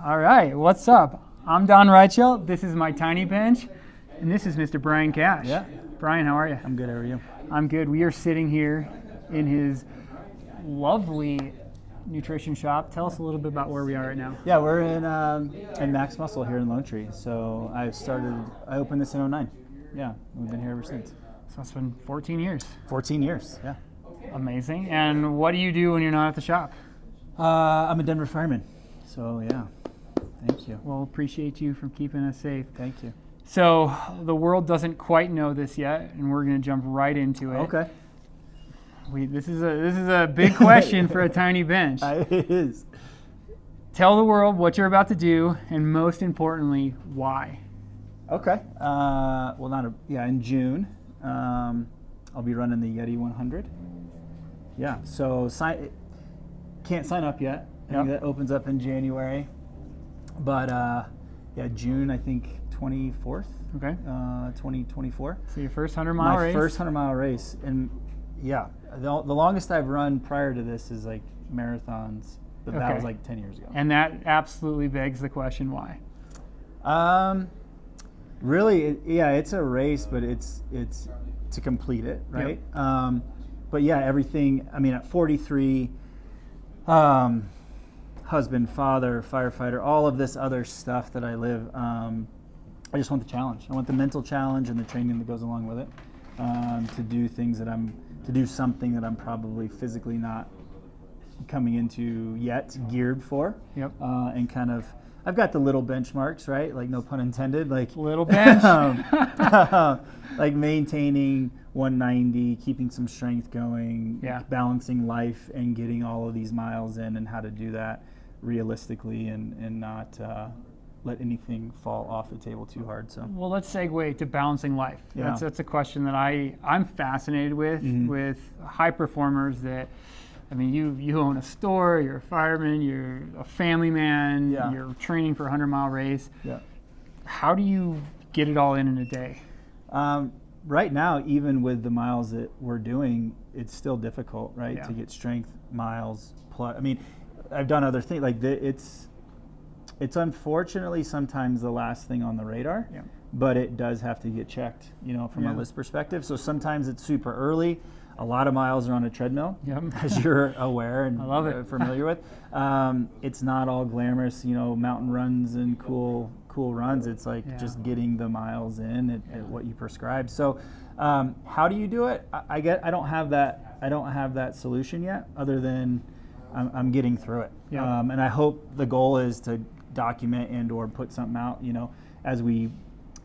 All right, what's up? I'm Don Reichelt. This is my tiny bench, and this is Mr. Bryan Cash. Yeah. Brian, how are you? I'm good. How are you? I'm good. We are sitting here in his lovely nutrition shop. Tell us a little bit about where we are right now. Yeah, we're in Max Muscle here in Lone Tree. So I opened this in 2009. Yeah, we've been here ever since. So it's been 14 years. 14 years, yeah. Amazing. And what do you do when you're not at the shop? I'm a Denver fireman. So yeah, thank you. Well, appreciate you for keeping us safe. Thank you. So the world doesn't quite know this yet, and we're going to jump right into it. Okay. This is a big question for a tiny bench. It is. Tell the world what you're about to do, and most importantly, why. Okay. In June, I'll be running the Yeti 100. Yeah. So can't sign up yet. I think that opens up in January. But June, I think 24th. Okay. 2024. So your first 100-mile race. My first 100-mile race, and yeah, the longest I've run prior to this is like marathons. But that was like 10 years ago. And that absolutely begs the question, why? Really, it's a race, but it's to complete it, right? Yep. But yeah, everything. I mean, at 43, husband, father, firefighter, all of this other stuff that I live. I just want the challenge. I want the mental challenge and the training that goes along with it. To do something that I'm probably physically not coming into yet, geared for. Yep. And kind of, I've got the little benchmarks, right? Like no pun intended. Like little bench. Like maintaining 190, keeping some strength going, balancing life, and getting all of these miles in, and how to do that realistically and not let anything fall off the table too hard. So well, let's segue to balancing life. Yeah. That's a question that I'm fascinated with high performers. That I mean, you own a store, you're a fireman, you're a family man, you're training for a 100-mile race. Yeah. How do you get it all in a day? Right now, even with the miles that we're doing, it's still difficult, right? Yeah. To get strength miles plus. I mean, I've done other things like it's unfortunately sometimes the last thing on the radar, but it does have to get checked, from a list perspective. So sometimes it's super early. A lot of miles are on a treadmill, as you're aware and I love it. familiar with. It's not all glamorous, mountain runs and cool runs. It's like just getting the miles in at what you prescribe. So how do you do it? I don't have that solution yet, other than I'm getting through it. And I hope the goal is to document and or put something out, as we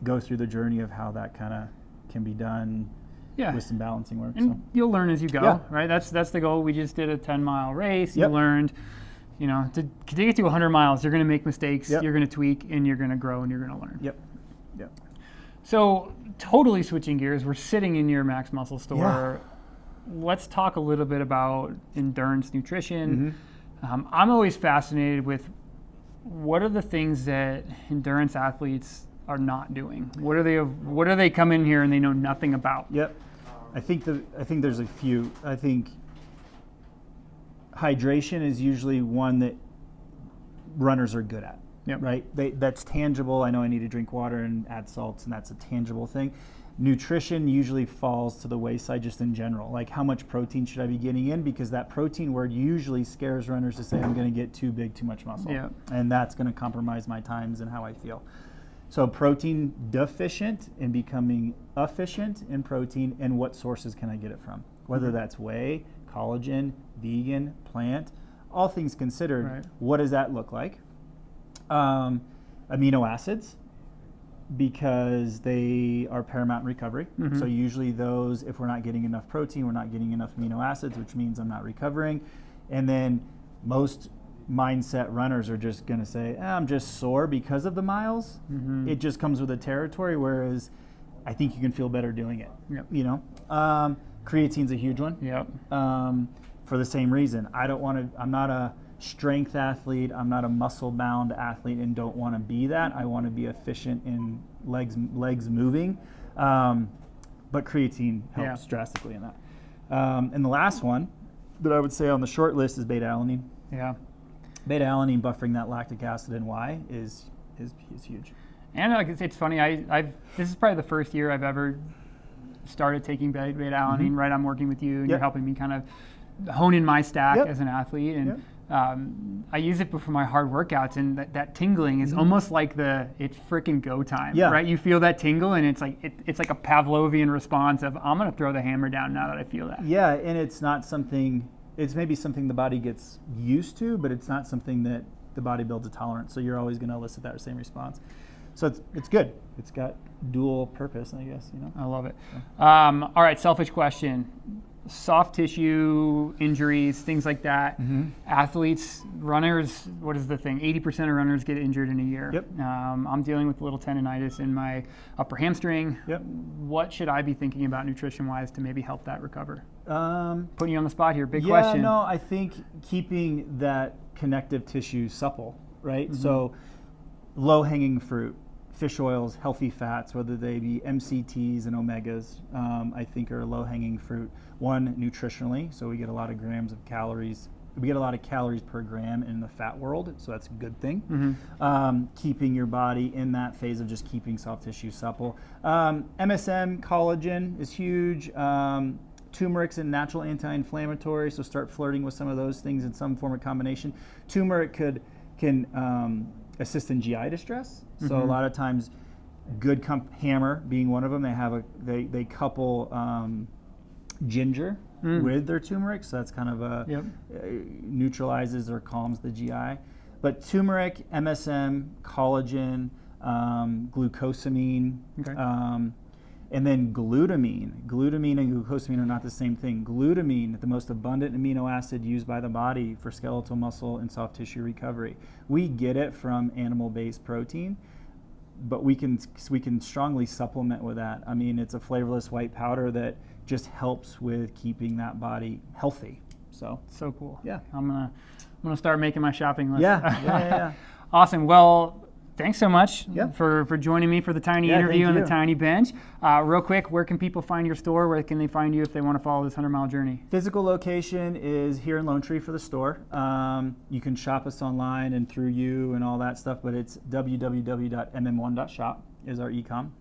go through the journey of how that kind of can be done. With some balancing work. And you'll learn as you go, right? That's the goal. We just did a 10-mile race. You learned, to get to 100 miles, you're going to make mistakes, you're going to tweak, and you're going to grow, and you're going to learn. Yep. So totally switching gears, we're sitting in your Max Muscle store. Let's talk a little bit about endurance nutrition. I'm always fascinated with what are the things that endurance athletes are not doing. What are they come in here and they know nothing about? Yep. I think there's a few. I think hydration is usually one that runners are good at. Right? That's tangible. I know I need to drink water and add salts, and that's a tangible thing. Nutrition usually falls to the wayside just in general. Like, how much protein should I be getting in? Because that protein word usually scares runners to say I'm going to get too big, too much muscle. And that's going to compromise my times and how I feel. So protein deficient and becoming efficient in protein, and what sources can I get it from? Whether that's whey, collagen, vegan, plant, all things considered, what does that look like? Amino acids, because they are paramount in recovery. So usually those, if we're not getting enough protein, we're not getting enough amino acids, which means I'm not recovering. And then most mindset runners are just going to say, I'm just sore because of the miles. It just comes with the territory, whereas I think you can feel better doing it. Creatine's a huge one. For the same reason. I'm not a strength athlete, I'm not a muscle bound athlete, and don't want to be that. I want to be efficient in legs moving, but creatine helps drastically in that. And the last one that I would say on the short list is beta alanine. Beta alanine buffering that lactic acid in Y is huge. And it's funny. This is probably the first year I've ever started taking beta alanine. Right, I'm working with you, and you're helping me kind of hone in my stack as an athlete. And I use it before my hard workouts, and that tingling is almost like it's freaking go time. Right, you feel that tingle, and it's like a Pavlovian response of I'm gonna throw the hammer down now that I feel that. Yeah, and it's not something. It's maybe something the body gets used to, but it's not something that the body builds a tolerance. So you're always going to elicit that same response. So it's good. It's got dual purpose, I guess. I love it. All right, selfish question. Soft tissue injuries, things like that. Athletes, runners, what is the thing? 80% of runners get injured in a year. Yep. I'm dealing with a little tendonitis in my upper hamstring. Yep. What should I be thinking about nutrition-wise to maybe help that recover? Putting you on the spot here. Big question. Yeah, no, I think keeping that connective tissue supple, right? So low-hanging fruit, fish oils, healthy fats, whether they be MCTs and omegas, I think are low-hanging fruit. One, nutritionally, so we get a lot of grams of calories. We get a lot of calories per gram in the fat world, so that's a good thing. Keeping your body in that phase of just keeping soft tissue supple. MSM, collagen is huge. Turmeric's a natural anti-inflammatory, so start flirting with some of those things in some form of combination. Turmeric can assist in GI distress. So a lot of times, good Hammer being one of them, they couple ginger with their turmeric, so that's kind of neutralizes or calms the GI. But turmeric, MSM, collagen, glucosamine, and then glutamine. Glutamine and glucosamine are not the same thing. Glutamine, the most abundant amino acid used by the body for skeletal muscle and soft tissue recovery. We get it from animal-based protein, but we can strongly supplement with that. I mean, it's a flavorless white powder that just helps with keeping that body healthy. So Cool. Yeah. I'm gonna start making my shopping list. Yeah. Awesome. Well, thanks so much Yep. for joining me for the tiny interview on the Tiny Bench. Real quick, where can people find your store? Where can they find you if they want to follow this 100-mile journey? Physical location is here in Lone Tree for the store. You can shop us online and through you and all that stuff, but it's www.mm1.shop is our e-com.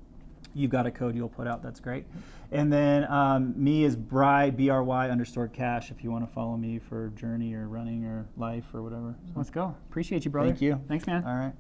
You've got a code you'll put out. That's great. And then me is Bry, BRY_Cash if you want to follow me for journey or running or life or whatever. So. Let's go. Appreciate you, brother. Thank you. Thanks, man. All right.